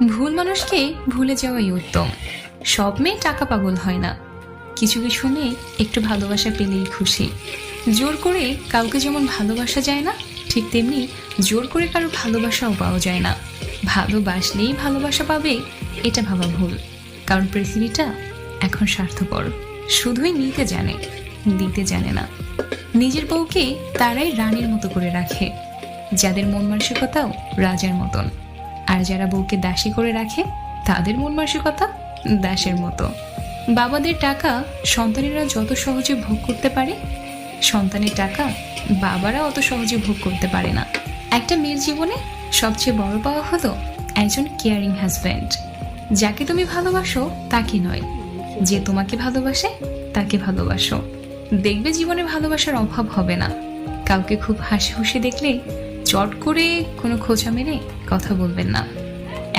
ভুল মানুষকে ভুলে যাওয়াই উত্তম। সব মেয়ে টাকা পাগল হয় না, কিছু কিছু মেয়ে একটু ভালোবাসা পেলেই খুশি। জোর করে কাউকে যেমন ভালোবাসা যায় না, ঠিক তেমনি জোর করে কারো ভালোবাসাও পাওয়া যায় না। ভালোবাসলেই ভালোবাসা পাবে এটা ভাবা ভুল, কারণ পৃথিবীটা এখন স্বার্থপর, শুধুই নিতে জানে, দিতে জানে না। নিজের বউকে তারাই রানীর মতো করে রাখে যাদের মন মানসিকতাও রাজার মতন, আর যারা বউকে দাসী করে রাখে তাদের মন মানসিকতা দাসের মতো। বাবাদের টাকা সন্তানেরা যত সহজে ভোগ করতে পারে, সন্তানের টাকা বাবারা অত সহজে ভোগ করতে পারে না। একটা মেয়ের জীবনে সবচেয়ে বড় পাওয়া হলো একজন কেয়ারিং হাজব্যান্ড। যাকে তুমি ভালোবাসো তাকে নয়, যে তোমাকে ভালোবাসে তাকে ভালোবাসো। দেখবে জীবনে ভালোবাসার অভাব হবে না। কাউকে খুব হাসি খুশি দেখলে চট করে কোনো খোঁচা মেরে কথা বলবেন না।